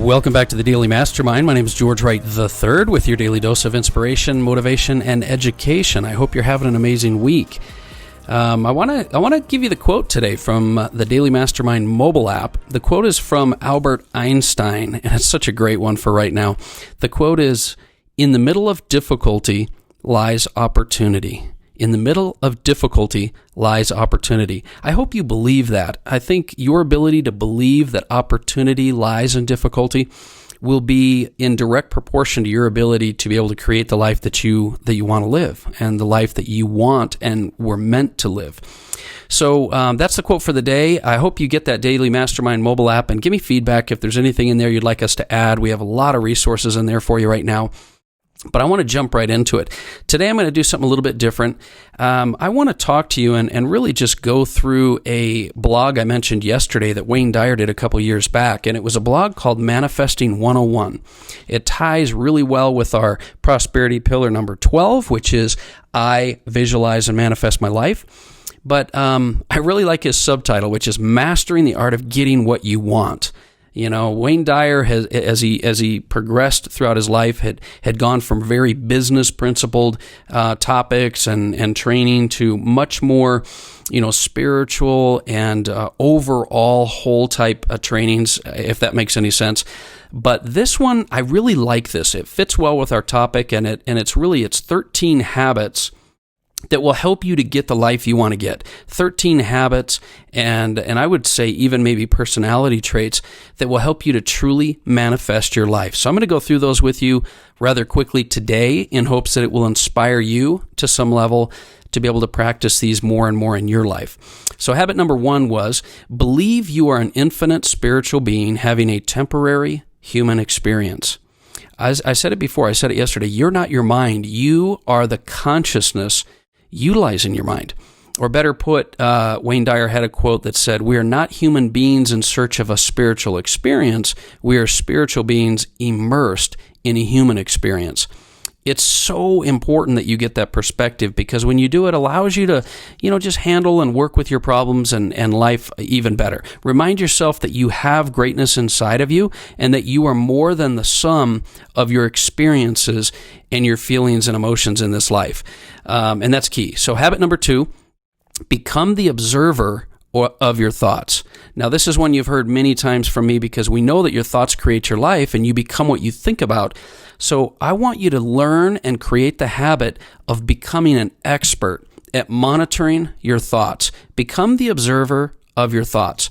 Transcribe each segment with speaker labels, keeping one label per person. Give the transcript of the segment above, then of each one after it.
Speaker 1: Welcome back to the Daily Mastermind. My name is George Wright III with your daily dose of inspiration, motivation, and education. I hope you're having an amazing week. I want to give you the quote today from the Daily Mastermind mobile app. The quote is from Albert Einstein, and it's such a great one for right now. The quote is, "In the middle of difficulty lies opportunity." In the middle of difficulty lies opportunity. I hope you believe that. I think your ability to believe that opportunity lies in difficulty will be in direct proportion to your ability to be able to create the life that you want to live and the life that you want and were meant to live. So that's the quote for the day. I hope you get that Daily Mastermind mobile app and give me feedback if there's anything in there you'd like us to add. We have a lot of resources in there for you right now. But I want to jump right into it. Today I'm going to do something a little bit different. I want to talk to you and really just go through a blog I mentioned yesterday that Wayne Dyer did a couple years back, and it was a blog called Manifesting 101. It ties really well with our prosperity pillar number 12, which is I visualize and manifest my life. But I really like his subtitle, which is Mastering the Art of Getting What You Want. You know, Wayne Dyer has, as he progressed throughout his life, had gone from very business principled topics and training to much more, spiritual and overall whole type trainings, if that makes any sense. But this one, I really like this. It fits well with our topic, and it's 13 habits that will help you to get the life you want to get. 13 habits and I would say even maybe personality traits that will help you to truly manifest your life. So I'm going to go through those with you rather quickly today in hopes that it will inspire you to some level to be able to practice these more and more in your life. So habit number 1 was believe you are an infinite spiritual being having a temporary human experience. As I said it before, I said it yesterday, you're not your mind. You are the consciousness utilizing your mind. Or better put, Wayne Dyer had a quote that said, "We are not human beings in search of a spiritual experience. We are spiritual beings immersed in a human experience." It's so important that you get that perspective, because when you do, it allows you to, just handle and work with your problems and life even better. Remind yourself that you have greatness inside of you and that you are more than the sum of your experiences and your feelings and emotions in this life. And that's key. So habit number 2, become the observer of your thoughts. Now, this is one you've heard many times from me, because we know that your thoughts create your life and you become what you think about. So I want you to learn and create the habit of becoming an expert at monitoring your thoughts. Become the observer of your thoughts.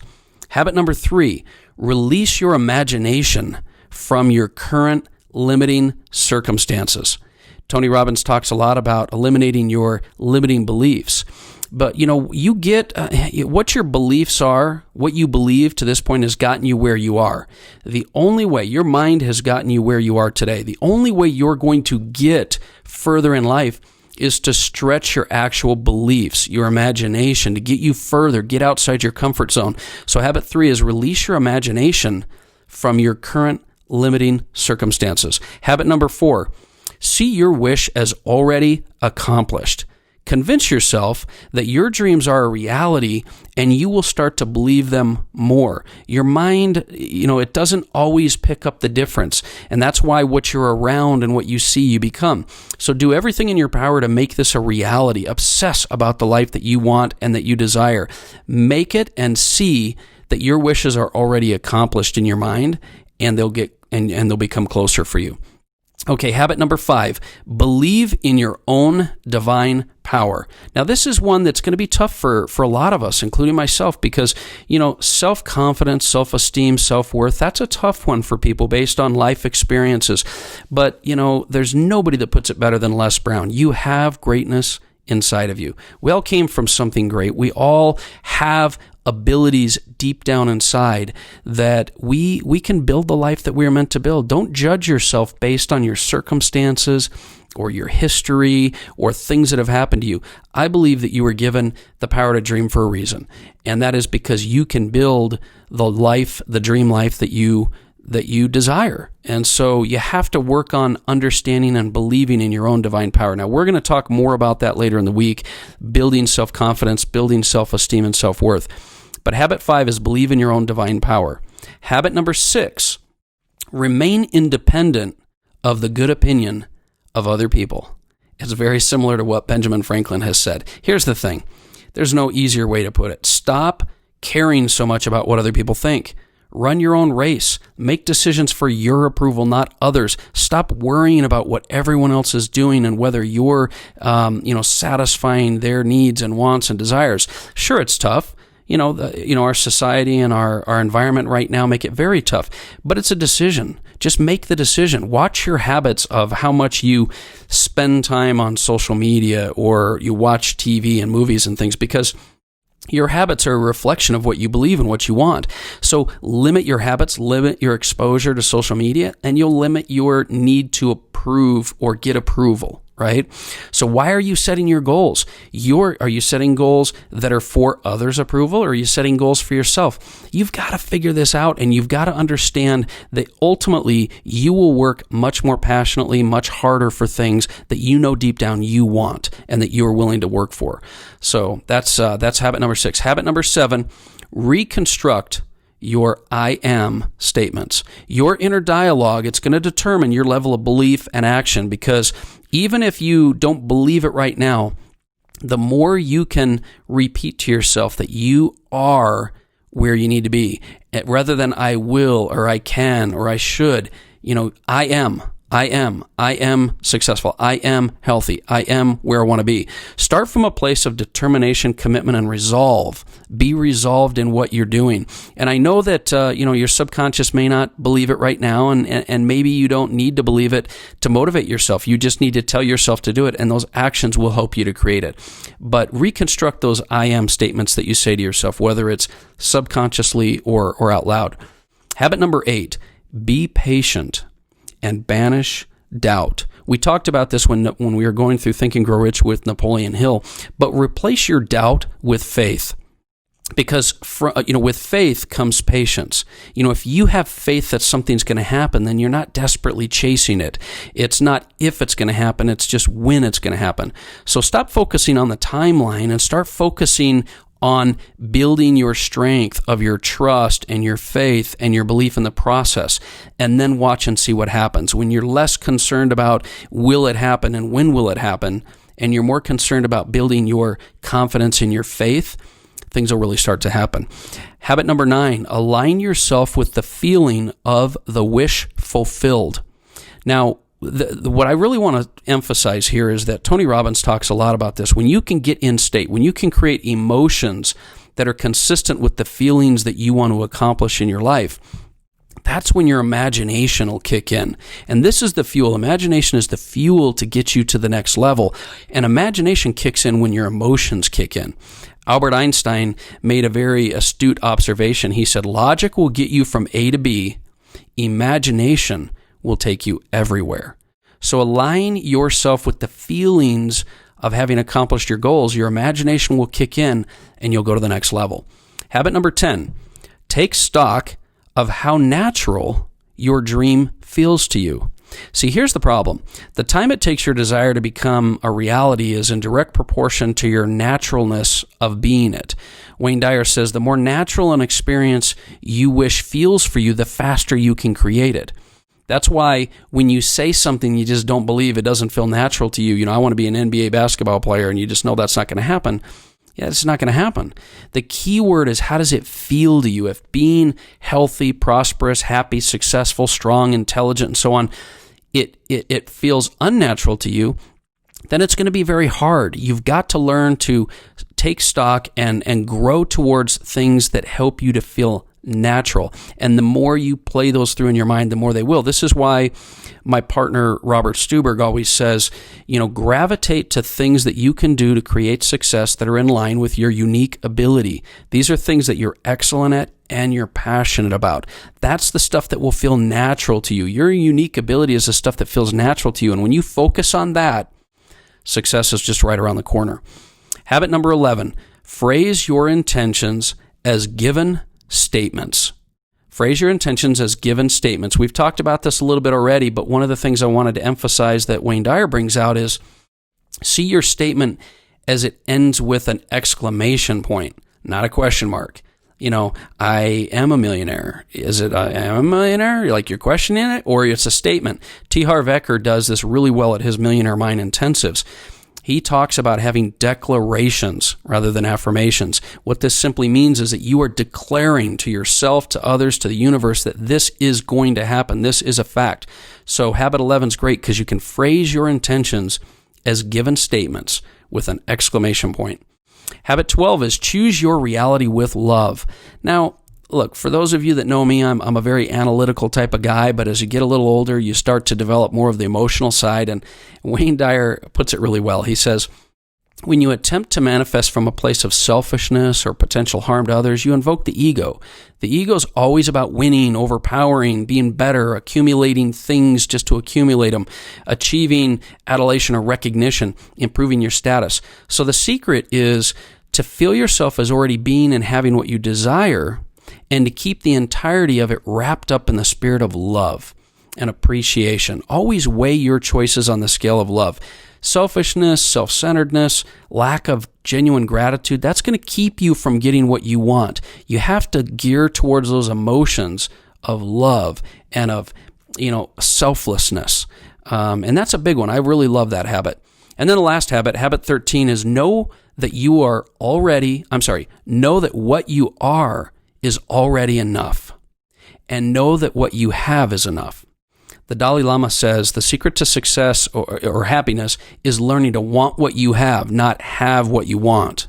Speaker 1: Habit number 3, release your imagination from your current limiting circumstances. Tony Robbins talks a lot about eliminating your limiting beliefs. But, you get what your beliefs are, what you believe to this point has gotten you where you are. The only way, your mind has gotten you where you are today. The only way you're going to get further in life is to stretch your actual beliefs, your imagination, to get you further, get outside your comfort zone. So habit 3 is release your imagination from your current limiting circumstances. Habit number 4, see your wish as already accomplished. Convince yourself that your dreams are a reality, and you will start to believe them more. Your mind, it doesn't always pick up the difference, and that's why what you're around and what you see, you become. So do everything in your power to make this a reality. Obsess about the life that you want and that you desire. Make it and see that your wishes are already accomplished in your mind, and they'll become closer for you. Okay, habit number 5, believe in your own divine power. Now, this is one that's going to be tough for a lot of us, including myself, because, self-confidence, self-esteem, self-worth, that's a tough one for people based on life experiences. But, there's nobody that puts it better than Les Brown. You have greatness inside of you. We all came from something great. We all have abilities deep down inside that we can build the life that we are meant to build. Don't judge yourself based on your circumstances or your history or things that have happened to you. I believe that you were given the power to dream for a reason, and that is because you can build the life, the dream life that you desire. And so you have to work on understanding and believing in your own divine power. Now, we're going to talk more about that later in the week, building self-confidence, building self-esteem and self-worth. But habit 5 is believe in your own divine power. Habit number 6, Remain independent of the good opinion of other people. It's very similar to what Benjamin Franklin has said. Here's the thing. There's no easier way to put it. Stop caring so much about what other people think. Run your own race. Make decisions for your approval, not others. Stop worrying about what everyone else is doing and whether you're, satisfying their needs and wants and desires. Sure, it's tough. Our society and our environment right now make it very tough, but it's a decision. Just make the decision. Watch your habits of how much you spend time on social media or you watch TV and movies and things, because your habits are a reflection of what you believe and what you want. So limit your habits, limit your exposure to social media, and you'll limit your need to approve or get approval, right? So why are you setting your goals? Are you setting goals that are for others' approval, or are you setting goals for yourself? You've got to figure this out, and you've got to understand that ultimately you will work much more passionately, much harder for things that you know deep down you want and that you are willing to work for. So that's habit number 6. Habit number 7, reconstruct your I am statements. Your inner dialogue, it's going to determine your level of belief and action, because even if you don't believe it right now, the more you can repeat to yourself that you are where you need to be, rather than I will or I can or I should, I am successful. I am healthy. I am where I want to be. Start from a place of determination, commitment, and resolve. Be resolved in what you're doing. And I know that, your subconscious may not believe it right now, and maybe you don't need to believe it to motivate yourself. You just need to tell yourself to do it, and those actions will help you to create it. But reconstruct those I am statements that you say to yourself, whether it's subconsciously or out loud. Habit number 8, be patient and banish doubt. We talked about this when we were going through Think and Grow Rich with Napoleon Hill, but replace your doubt with faith. Because with faith comes patience. If you have faith that something's going to happen, then you're not desperately chasing it. It's not if it's going to happen, it's just when it's going to happen. So stop focusing on the timeline and start focusing on building your strength of your trust and your faith and your belief in the process, and then watch and see what happens. When you're less concerned about will it happen and when will it happen, and you're more concerned about building your confidence in your faith, things will really start to happen. Habit number 9, align yourself with the feeling of the wish fulfilled. Now, what I really want to emphasize here is that Tony Robbins talks a lot about this. When you can get in state, when you can create emotions that are consistent with the feelings that you want to accomplish in your life, that's when your imagination will kick in. And this is the fuel. Imagination is the fuel to get you to the next level. And imagination kicks in when your emotions kick in. Albert Einstein made a very astute observation. He said, logic will get you from A to B. Imagination will take you everywhere. So align yourself with the feelings of having accomplished your goals. Your imagination will kick in and you'll go to the next level. Habit number 10, take stock of how natural your dream feels to you. See, here's the problem. The time it takes your desire to become a reality is in direct proportion to your naturalness of being it. Wayne Dyer says the more natural an experience you wish feels for you, the faster you can create it. That's why when you say something you just don't believe, it doesn't feel natural to you. I want to be an NBA basketball player, and you just know that's not going to happen. Yeah, it's not going to happen. The key word is, how does it feel to you? If being healthy, prosperous, happy, successful, strong, intelligent, and so on, it feels unnatural to you, then it's going to be very hard. You've got to learn to take stock and grow towards things that help you to feel natural. And the more you play those through in your mind, the more they will. This is why my partner, Robert Stuberg, always says, gravitate to things that you can do to create success that are in line with your unique ability. These are things that you're excellent at and you're passionate about. That's the stuff that will feel natural to you. Your unique ability is the stuff that feels natural to you. And when you focus on that, success is just right around the corner. Habit number 11, phrase your intentions as given statements. Phrase your intentions as given statements. We've talked about this a little bit already, but one of the things I wanted to emphasize that Wayne Dyer brings out is see your statement as it ends with an exclamation point, not a question mark. I am a millionaire. Is it I am a millionaire? Like you're questioning it? Or it's a statement. T. Harv Eker does this really well at his Millionaire Mind Intensives. He talks about having declarations rather than affirmations. What this simply means is that you are declaring to yourself, to others, to the universe that this is going to happen. This is a fact. So habit 11 is great because you can phrase your intentions as given statements with an exclamation point. Habit 12 is choose your reality with love. Now, look, for those of you that know me, I'm a very analytical type of guy, but as you get a little older, you start to develop more of the emotional side. And Wayne Dyer puts it really well. He says, when you attempt to manifest from a place of selfishness or potential harm to others, you invoke the ego. The ego is always about winning, overpowering, being better, accumulating things just to accumulate them, achieving adulation or recognition, improving your status. So the secret is to feel yourself as already being and having what you desire, and to keep the entirety of it wrapped up in the spirit of love and appreciation. Always weigh your choices on the scale of love. Selfishness, self-centeredness, lack of genuine gratitude, that's going to keep you from getting what you want. You have to gear towards those emotions of love and of, selflessness. And that's a big one. I really love that habit. And then the last habit, habit 13, is know that what you are is already enough. And know that what you have is enough. The Dalai Lama says the secret to success or happiness is learning to want what you have, not have what you want.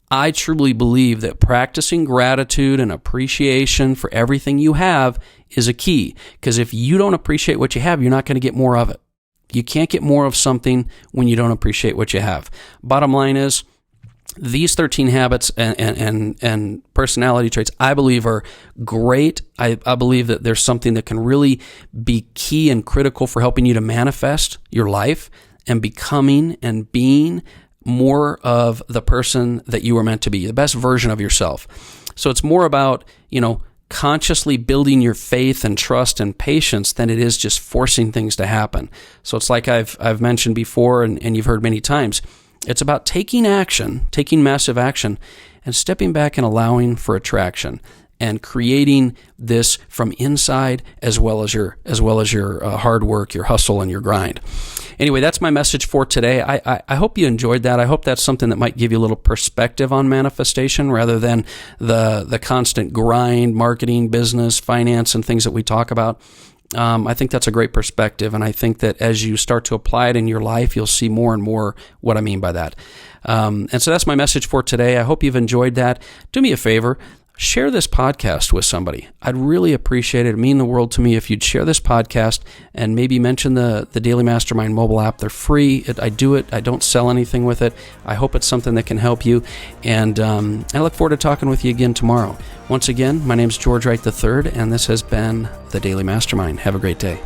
Speaker 1: I truly believe that practicing gratitude and appreciation for everything you have is a key. Because if you don't appreciate what you have, you're not going to get more of it. You can't get more of something when you don't appreciate what you have. Bottom line is, these 13 habits and personality traits, I believe, are great. I believe that there's something that can really be key and critical for helping you to manifest your life and becoming and being more of the person that you were meant to be, the best version of yourself. So it's more about, consciously building your faith and trust and patience than it is just forcing things to happen. So it's like I've mentioned before and you've heard many times. It's about taking action, taking massive action, and stepping back and allowing for attraction, and creating this from inside as well as your hard work, your hustle, and your grind. Anyway, that's my message for today. I hope you enjoyed that. I hope that's something that might give you a little perspective on manifestation rather than the constant grind, marketing, business, finance, and things that we talk about. I think that's a great perspective, and I think that as you start to apply it in your life, you'll see more and more what I mean by that. And so that's my message for today. I hope you've enjoyed that. Do me a favor. Share this podcast with somebody. I'd really appreciate it. It'd mean the world to me if you'd share this podcast and maybe mention the Daily Mastermind mobile app. They're free. I do it. I don't sell anything with it. I hope it's something that can help you. And I look forward to talking with you again tomorrow. Once again, my name is George Wright III, and this has been the Daily Mastermind. Have a great day.